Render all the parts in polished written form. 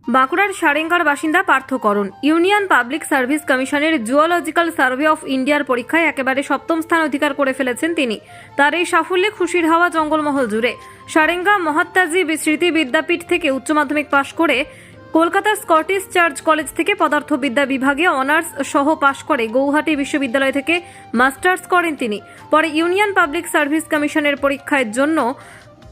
বাঁকুড়ার সারেঙ্গার বাসিন্দা পার্থকরণ union public service কমিশনের জুওলজিক্যাল সার্ভে অফ ইন্ডিয়ার পরীক্ষায় একেবারে সপ্তম স্থান অধিকার করে ফেলেছেন তিনি। তার এই সাফল্যে খুশির হাওয়া জঙ্গলমহল জুড়ে। সারেঙ্গা মহাত্মাজি স্মৃতি বিদ্যাপীঠ থেকে উচ্চ মাধ্যমিক পাশ করে কলকাতা স্কটিশ চার্চ কলেজ থেকে পদার্থবিদ্যা বিভাগে অনার্স সহ পাশ করে গৌহাটি বিশ্ববিদ্যালয় থেকে মাস্টার্স করেন তিনি। পরে ইউনিয়ন পাবলিক সার্ভিস কমিশনের পরীক্ষার জন্য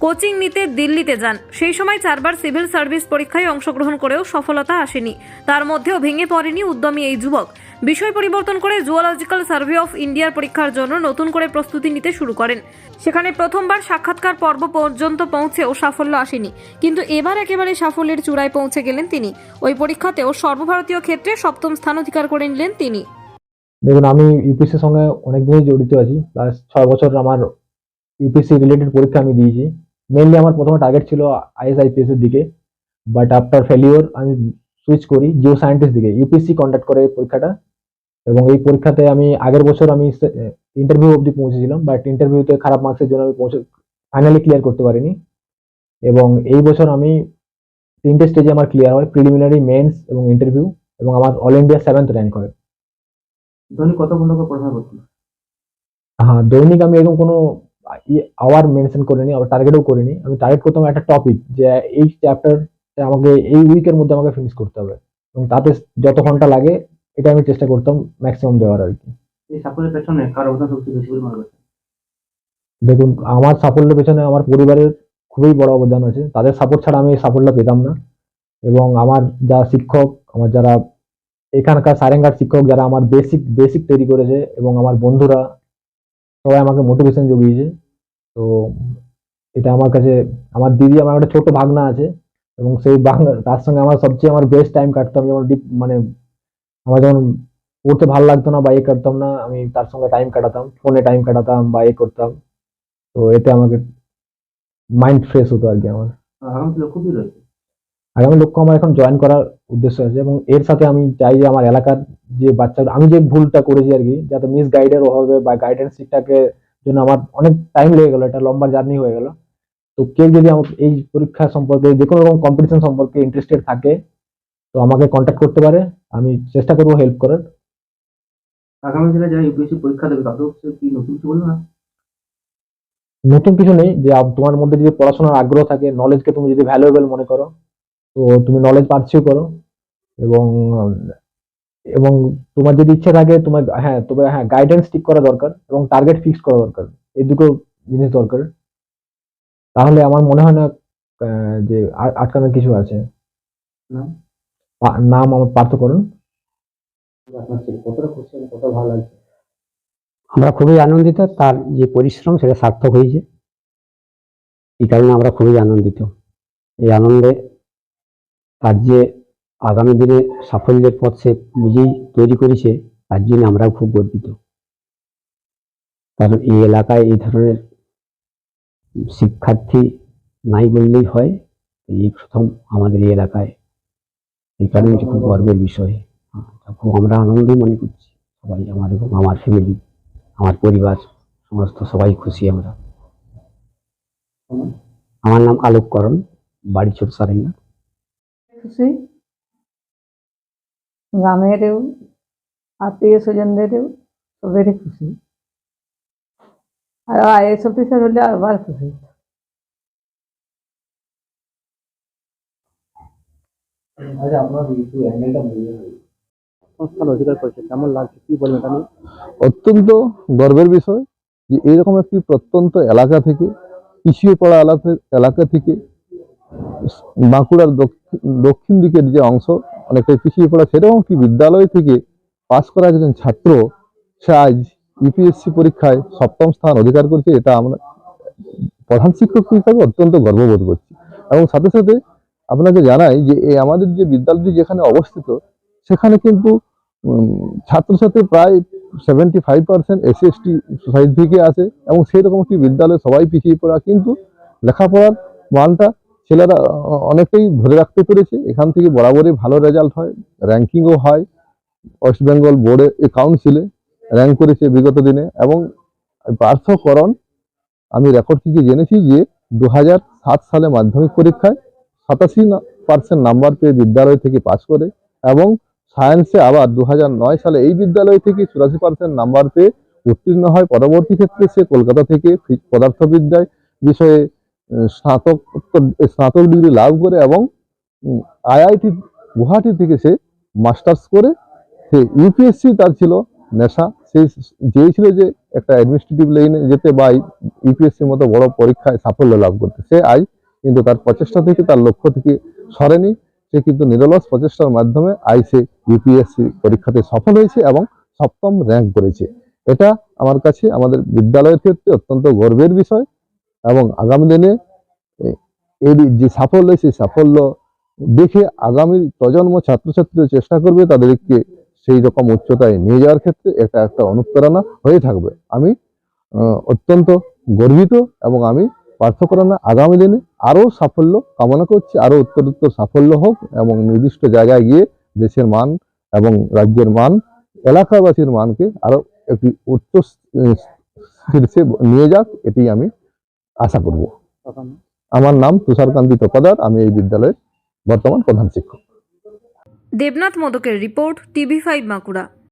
কোচিং নিতে দিল্লিতে যান। সেই সময় 4বার সিভিল সার্ভিস পরীক্ষায় অংশগ্রহণ করেও সফলতা আসেনি। তার মধ্যেও ভেঙে পড়েনি উদ্যমী এই যুবক। বিষয় পরিবর্তন করে জুওলজিক্যাল সার্ভে অফ ইন্ডিয়ার পরীক্ষার জন্য নতুন করে প্রস্তুতি নিতে শুরু করেন। সেখানে প্রথমবার সাক্ষাৎকার পর্ব পর্যন্ত পৌঁছেও সাফল্য আসেনি, কিন্তু এবার একেবারে সাফল্যের চূড়ায় পৌঁছে গেলেন তিনি। ওই পরীক্ষাতেও সর্বভারতীয় ক্ষেত্রে সপ্তম স্থান অধিকার করে নিলেন তিনি। দেখুন, আমি ইউপিএসসির সঙ্গে অনেকদিনই জড়িত আছি। প্লাস 6 বছর আমার ইউপিএসসি রিলেটেড পরীক্ষা আমি দিয়েছি। মেইনলি আমার প্রথমে টার্গেট ছিল আইএস আইপিএস এর দিকে, বাট আফটার ফেলিওর আমি সুইচ করি জিও সায়েন্টিস্ট দিকে। ইউপিএসসি কন্ডাক্ট করে এই পরীক্ষাটা, এবং এই পরীক্ষাতে আমি আগের বছর আমি ইন্টারভিউ অবধি পৌঁছেছিলাম, বাট ইন্টারভিউতে খারাপ মার্কসের জন্য আমি ফাইনালি ক্লিয়ার করতে পারিনি। এবং এই বছর আমি 3টে স্টেজে আমার ক্লিয়ার হয়, প্রিলিমিনারি, মেন্স এবং ইন্টারভিউ, এবং আমার অল ইন্ডিয়া 7th র্যাঙ্ক হয়। দৈনিক কত ঘন্টা করে পড়াশোনা করতেন? হ্যাঁ, দৈনিক আমি এরকম কোনো আওয়ার মেনশন করিনি, আবার টার্গেটও করিনি। আমি টার্গেট করতাম একটা টপিক, যে এই চ্যাপ্টারটা আমাকে এই উইকের মধ্যে আমাকে ফিনিশ করতে হবে, এবং তাতে যত ঘন্টা লাগে এটা আমি চেষ্টা করতাম ম্যাক্সিমাম দেওয়ার আর কি। এই সাফল্যের পেছনে কার অবদান সবচেয়ে বেশি বলে মনে করছেন? দেখুন, আমার সাফল্যের পেছনে আমার পরিবারের খুবই বড় অবদান আছে। তাদের সাপোর্ট ছাড়া আমি এই সাফল্য পেতাম না। এবং আমার যারা শিক্ষক, আমার যারা এখানকার সারেঙ্গার শিক্ষক, যারা আমার বেসিক বেসিক তৈরি করেছে, এবং আমার বন্ধুরা সবাই আমাকে মোটিভেশন জুগিয়েছে। তো এটা আমার কাছে, আমার দিদি, আমার একটা ছোট ভাগনা আছে, এবং সেই ভাগনা, তার সঙ্গে আমার সবচেয়ে আমার বেস্ট টাইম কাটতাম। যেমন মানে আমার যখন পড়তে ভালো লাগতো না বা করতাম না, আমি তার সঙ্গে টাইম কাটাতাম, ফোনে টাইম কাটাতাম বা করতাম। তো এতে আমাকে মাইন্ড ফ্রেশ হতো আর কি আমার। আগামী লক্ষ্য কি রয়েছে? আগামী লক্ষ্য আমার এখন জয়েন করার উদ্দেশ্য আছে, এবং এর সাথে আমি চাই যে আমার এলাকার যে বাচ্চা, আমি যে ভুলটা করেছি আর কি, যাতে মিস গাইডের অভাবে বা গাইডেন্স ঠিকঠাকে জন্য আমার অনেক টাইম লেগে গেল, একটা লম্বা জার্নি হয়ে গেল। তো কেউ যদি আমাকে এই পরীক্ষা সম্পর্কে, যে কোনো রকম কম্পিটিশন সম্পর্কে ইন্টারেস্টেড থাকে, তো আমাকে কন্ট্যাক্ট করতে পারে। আমি চেষ্টা করবো হেল্প করার। আগামী দিনে যারা ইউপিএসসি পরীক্ষা দেবে তাদের কি নতুন কিছু বলবো না? নতুন কিছু নেই, যে তোমার মধ্যে যদি পড়াশোনার আগ্রহ থাকে, নলেজকে তুমি যদি ভ্যালুয়েবল মনে করো, তো তুমি নলেজ পারসিউ করো। এবং এবং তোমার যদি ইচ্ছে থাকে, তোমার, হ্যাঁ, তবে হ্যাঁ, গাইডেন্স ঠিক করা দরকার, এবং টার্গেট ফিক্স করা দরকার। এই দুটো জিনিস দরকার। তাহলে আমার মনে হয় না যে আটকানোর কিছু আছে। নাম? নাম আমার পার্থকরণ। আপনার ছেলে কতটা খুশি এবং কতটা ভালো লাগছে? আমরা খুবই আনন্দিত, তার যে পরিশ্রম সেটা সার্থক হয়েছে। এই কারণে আমরা খুবই আনন্দিত। এই আনন্দে তার যে আগামী দিনে সাফল্যের পথ সে নিজেই তৈরি করেছে, তার জন্য আমরাও খুব গর্বিত। কারণ এই এলাকায় এই ধরনের শিক্ষার্থী নাই বললেই হয়। এই প্রথম আমাদের এই এলাকায়, এই কারণে এটি খুব গর্বের বিষয়। খুব আমরা আনন্দই মনে করছি সবাই, আমার এবং আমার ফ্যামিলি, আমার পরিবার, সমস্ত সবাই খুশি আমরা। আমার নাম আলোক করণ, বাড়ি ছোট সারেঙ্গা। খুশি, গ্রামেরও আত্মীয় স্বজনদেরও সবেরই খুশি। আর আইএস অফিসার হলে আবার খুশি। আচ্ছা, আপনার একটু অ্যাঙ্গেলটা বললেন। সংস্থান অধিকার করেছে, কেমন লাগছে, কি বলবেন এটা নিয়ে? অত্যন্ত গর্বের বিষয় যে এইরকম একটি প্রত্যন্ত এলাকা থেকে, পিছিয়ে পড়া এলাকা থেকে, বাঁকুড়ার দক্ষিণ দিকের যে অংশ অনেকটাই পিছিয়ে পড়া, সেরকম একটি বিদ্যালয় থেকে পাস করা একজন ছাত্র সে আজ ইউপিএসসি পরীক্ষায় 7ম স্থান অধিকার করছে। এটা আমরা প্রধান শিক্ষক হিসাবে অত্যন্ত গর্ববোধ করছি। এবং সাথে সাথে আপনাকে জানাই যে আমাদের যে বিদ্যালয়টি যেখানে অবস্থিত, সেখানে কিন্তু ছাত্রছাত্রী প্রায় 75% এসসি এসটি সোসাইটি থেকে আসে, এবং সেরকম একটি বিদ্যালয়ে সবাই পিছিয়ে পড়া, কিন্তু লেখাপড়ার মানটা ছেলেরা অনেকটাই ধরে রাখতে পেরেছে। এখান থেকে বরাবরই ভালো রেজাল্ট হয়, র্যাঙ্কিংও হয়। ওয়েস্ট বেঙ্গল বোর্ডে কাউন্সিলে র্যাঙ্ক করেছে বিগত দিনে। এবং পার্থকরণ, আমি রেকর্ড থেকে জেনেছি যে 2007 সালে মাধ্যমিক পরীক্ষায় 100% নাম্বার পেয়ে বিদ্যালয় থেকে পাশ করে এবং সায়েন্সে আবার 2009 সালে এই বিদ্যালয় থেকে 84% নাম্বার পেয়ে উত্তীর্ণ হয়। পরবর্তী ক্ষেত্রে সে কলকাতা থেকে পদার্থবিদ্যায় বিষয়ে স্নাতক ডিগ্রি লাভ করে এবং আইআইটি গুয়াহাটি থেকে সে মাস্টার্স করে সে ইউপিএসসি তার ছিল নেশা। সে চেয়েছিল যে একটা অ্যাডমিনিস্ট্রেটিভ লাইনে যেতে বা ইউপিএসসির মতো বড় পরীক্ষায় সাফল্য লাভ করতে। সে কিন্তু তার প্রচেষ্টা থেকে তার লক্ষ্য থেকে সরেনি। সে কিন্তু নিরলস প্রচেষ্টার মাধ্যমে সে ইউপিএসসি পরীক্ষাতে সফল হয়েছে এবং 7ম র্যাঙ্ক করেছে। এটা আমার কাছে আমাদের বিদ্যালয়ের ক্ষেত্রে অত্যন্ত গর্বের বিষয় এবং আগামী দিনে এর যে সাফল্য সেই সাফল্য দেখে আগামী প্রজন্ম ছাত্রছাত্রী চেষ্টা করবে তাদেরকে সেই রকম উচ্চতায় নিয়ে যাওয়ার ক্ষেত্রে এটা একটা অনুপ্রেরণা হয়ে থাকবে। আমি অত্যন্ত গর্বিত এবং আমি প্রার্থনা আগামী দিনে আরো সাফল্য কামনা করছি, আরো উত্তরোত্তর সাফল্য হোক এবং নির্দিষ্ট জায়গায় গিয়ে দেশের মান এবং রাজ্যের মান, এলাকাবাসীর মানকে আরো একটি উচ্চ শীর্ষে নিয়ে যাক, এটি আমি আশা করব। আমার নাম তুষারকান্তি তোপাদার, আমি এই বিদ্যালয়ের বর্তমান প্রধান শিক্ষক। দেবনাথ মোদকের রিপোর্ট, TV5 বাঁকুড়া।